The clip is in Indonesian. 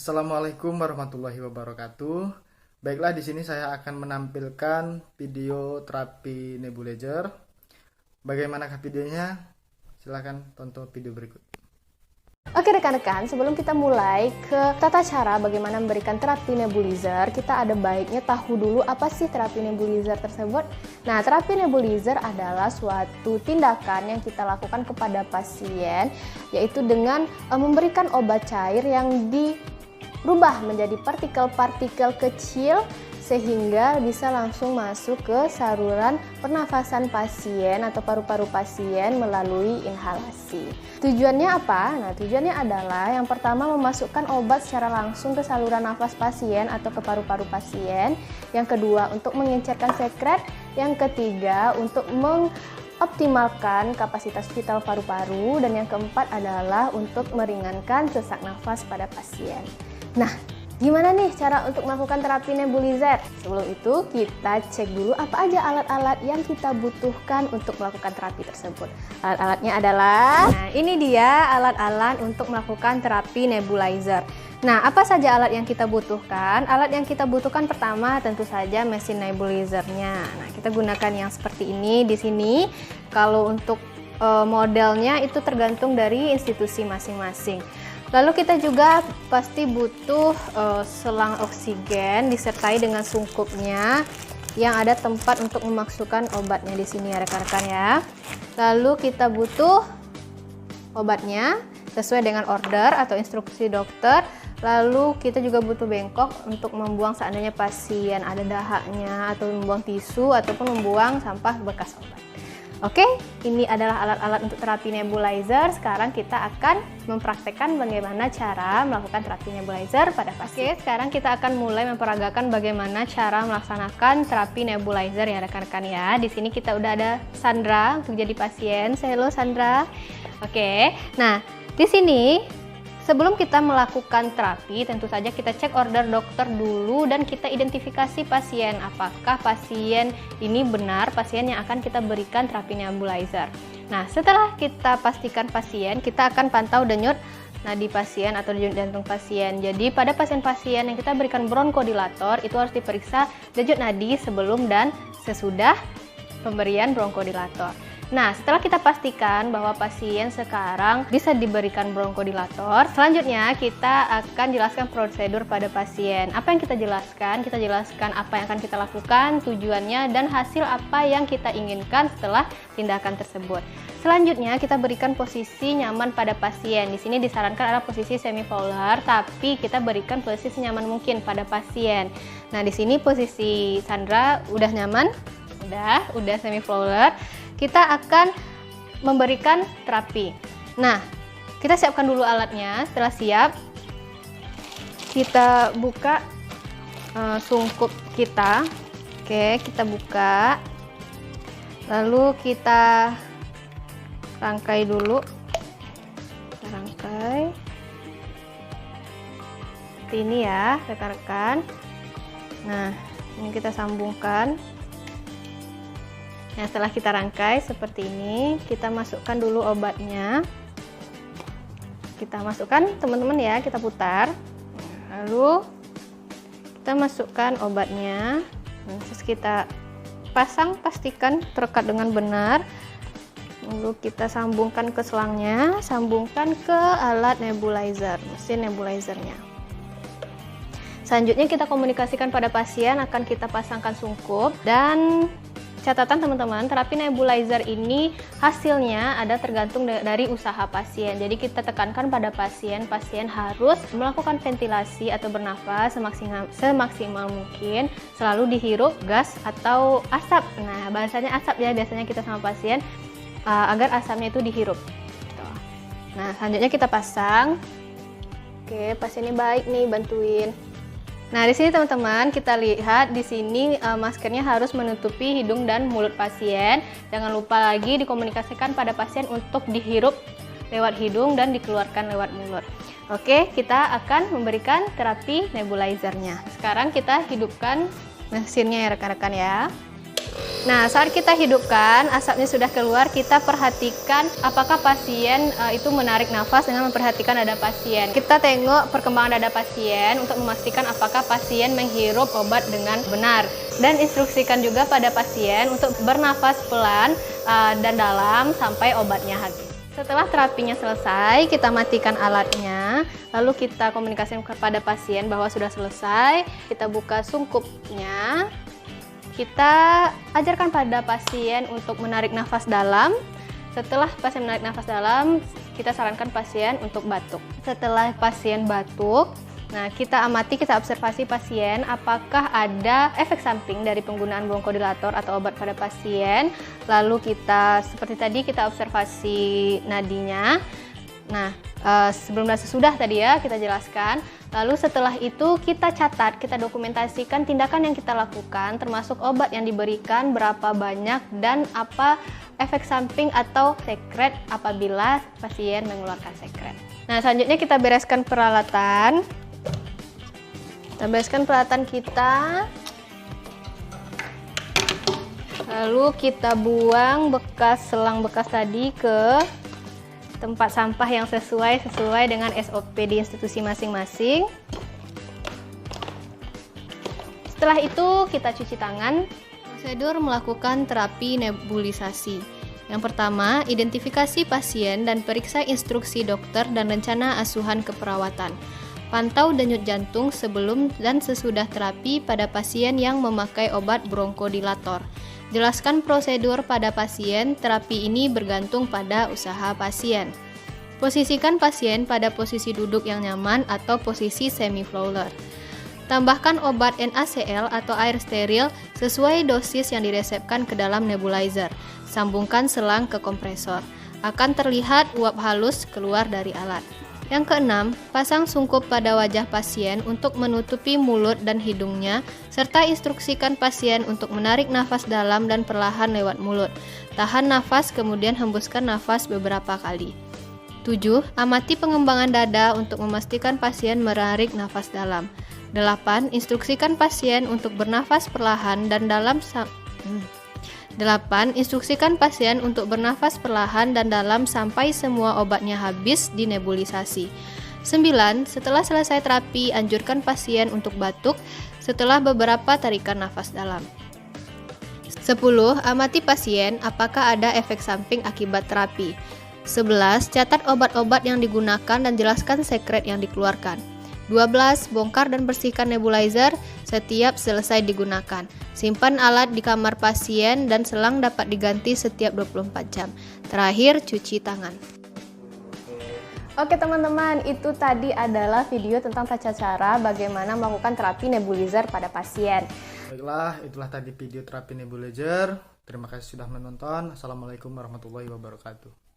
Assalamualaikum warahmatullahi wabarakatuh. Baiklah, di sini saya akan menampilkan video terapi nebulizer. Bagaimanakah videonya? Silahkan tonton video berikut. Oke rekan-rekan, sebelum kita mulai ke tata cara bagaimana memberikan terapi nebulizer, kita ada baiknya tahu dulu apa sih terapi nebulizer tersebut. Nah, terapi nebulizer adalah suatu tindakan yang kita lakukan kepada pasien, yaitu dengan memberikan obat cair yang dirubah menjadi partikel-partikel kecil sehingga bisa langsung masuk ke saluran pernafasan pasien atau paru-paru pasien melalui inhalasi. Tujuannya apa? Nah, tujuannya adalah yang pertama memasukkan obat secara langsung ke saluran nafas pasien atau ke paru-paru pasien. Yang kedua, untuk mengencerkan sekret. Yang ketiga, untuk mengoptimalkan kapasitas vital paru-paru. Dan yang keempat adalah untuk meringankan sesak nafas pada pasien. Nah, gimana nih cara untuk melakukan terapi nebulizer? Sebelum itu kita cek dulu apa aja alat-alat yang kita butuhkan untuk melakukan terapi tersebut. Alat-alatnya adalah, nah ini dia alat-alat untuk melakukan terapi nebulizer. Nah, apa saja alat yang kita butuhkan? Alat yang kita butuhkan pertama tentu saja mesin nebulizernya. Nah, kita gunakan yang seperti ini di sini. Kalau untuk modelnya itu tergantung dari institusi masing-masing. Lalu kita juga pasti butuh selang oksigen disertai dengan sungkupnya yang ada tempat untuk memasukkan obatnya di sini ya rekan-rekan ya. Lalu kita butuh obatnya sesuai dengan order atau instruksi dokter. Lalu kita juga butuh bengkok untuk membuang seandainya pasien ada dahaknya atau membuang tisu ataupun membuang sampah bekas obat. Oke, ini adalah alat-alat untuk terapi nebulizer. Sekarang kita akan mempraktekkan bagaimana cara melakukan terapi nebulizer pada pasien. Oke, sekarang kita akan mulai memperagakan bagaimana cara melaksanakan terapi nebulizer ya rekan-rekan ya. Di sini kita udah ada Sandra untuk jadi pasien. Hello Sandra. Oke, nah di sini sebelum kita melakukan terapi, tentu saja kita cek order dokter dulu dan kita identifikasi pasien. Apakah pasien ini benar pasien yang akan kita berikan terapi nebulizer. Nah, setelah kita pastikan pasien, kita akan pantau denyut nadi pasien atau denyut jantung pasien. Jadi, pada pasien-pasien yang kita berikan bronkodilator, itu harus diperiksa denyut nadi sebelum dan sesudah pemberian bronkodilator. Nah, setelah kita pastikan bahwa pasien sekarang bisa diberikan bronkodilator, selanjutnya kita akan jelaskan prosedur pada pasien. Apa yang kita jelaskan? Kita jelaskan apa yang akan kita lakukan, tujuannya, dan hasil apa yang kita inginkan setelah tindakan tersebut. Selanjutnya, kita berikan posisi nyaman pada pasien. Di sini disarankan adalah posisi semi-fowler, tapi kita berikan posisi nyaman mungkin pada pasien. Nah, di sini posisi Sandra udah nyaman, udah semi-fowler. Kita akan memberikan terapi. Nah, kita siapkan dulu alatnya. Setelah siap, kita buka sungkup kita. Oke, kita buka. Lalu kita rangkai dulu. Kita rangkai. Seperti ini ya, rekan-rekan. Nah, ini kita sambungkan. Nah, setelah kita rangkai seperti ini, kita masukkan dulu obatnya. Kita masukkan teman-teman ya, kita putar. Lalu kita masukkan obatnya. Terus kita pasang, pastikan terikat dengan benar. Lalu kita sambungkan ke selangnya, sambungkan ke alat nebulizer, mesin nebulizernya. Selanjutnya kita komunikasikan pada pasien, akan kita pasangkan sungkup. Dan catatan teman-teman, terapi nebulizer ini hasilnya ada tergantung dari usaha pasien. Jadi kita tekankan pada pasien harus melakukan ventilasi atau bernafas semaksimal mungkin, selalu dihirup gas atau asap. Nah, bahasanya asap ya biasanya kita sama pasien, agar asapnya itu dihirup. Nah, selanjutnya kita pasang. Oke, pasien ini baik nih, bantuin. Nah, di sini teman-teman kita lihat di sini maskernya harus menutupi hidung dan mulut pasien. Jangan lupa lagi dikomunikasikan pada pasien untuk dihirup lewat hidung dan dikeluarkan lewat mulut. Oke, kita akan memberikan terapi nebulizernya. Sekarang kita hidupkan mesinnya ya rekan-rekan ya. Nah, saat kita hidupkan, asapnya sudah keluar, kita perhatikan apakah pasien itu menarik nafas dengan memperhatikan dada pasien. Kita tengok perkembangan dada pasien untuk memastikan apakah pasien menghirup obat dengan benar. Dan instruksikan juga pada pasien untuk bernafas pelan dan dalam sampai obatnya habis. Setelah terapinya selesai, kita matikan alatnya, lalu kita komunikasikan kepada pasien bahwa sudah selesai, kita buka sungkupnya. Kita ajarkan pada pasien untuk menarik nafas dalam. Setelah pasien menarik nafas dalam, kita sarankan pasien untuk batuk. Setelah pasien batuk, nah kita amati, kita observasi pasien apakah ada efek samping dari penggunaan bronkodilator atau obat pada pasien. Lalu kita, seperti tadi, kita observasi nadinya. Nah, sebelum dan sesudah tadi ya kita jelaskan. Lalu setelah itu kita catat, kita dokumentasikan tindakan yang kita lakukan, termasuk obat yang diberikan, berapa banyak, dan apa efek samping atau sekret apabila pasien mengeluarkan sekret. Nah, selanjutnya kita bereskan peralatan. Kita bereskan peralatan kita. Lalu kita buang bekas selang bekas tadi ke tempat sampah yang sesuai dengan SOP di institusi masing-masing. Setelah itu kita cuci tangan. Prosedur melakukan terapi nebulisasi. Yang pertama, identifikasi pasien dan periksa instruksi dokter dan rencana asuhan keperawatan. Pantau denyut jantung sebelum dan sesudah terapi pada pasien yang memakai obat bronkodilator. Jelaskan prosedur pada pasien, terapi ini bergantung pada usaha pasien. Posisikan pasien pada posisi duduk yang nyaman atau posisi semi-fowler. Tambahkan obat NaCl atau air steril sesuai dosis yang diresepkan ke dalam nebulizer. Sambungkan selang ke kompresor. Akan terlihat uap halus keluar dari alat. Yang keenam, pasang sungkup pada wajah pasien untuk menutupi mulut dan hidungnya, serta instruksikan pasien untuk menarik nafas dalam dan perlahan lewat mulut. Tahan nafas, kemudian hembuskan nafas beberapa kali. 7. Amati pengembangan dada untuk memastikan pasien menarik nafas dalam. 8. Instruksikan pasien untuk bernafas perlahan dan dalam 8. Instruksikan pasien untuk bernafas perlahan dan dalam sampai semua obatnya habis dinebulisasi. 9. Setelah selesai terapi, anjurkan pasien untuk batuk setelah beberapa tarikan nafas dalam. 10. Amati pasien apakah ada efek samping akibat terapi. 11. Catat obat-obat yang digunakan dan jelaskan sekret yang dikeluarkan. 12. Bongkar dan bersihkan nebulizer setiap selesai digunakan. Simpan alat di kamar pasien dan selang dapat diganti setiap 24 jam. Terakhir, cuci tangan. Oke teman-teman, itu tadi adalah video tentang tata cara bagaimana melakukan terapi nebulizer pada pasien. Baiklah, itulah tadi video terapi nebulizer. Terima kasih sudah menonton. Assalamualaikum warahmatullahi wabarakatuh.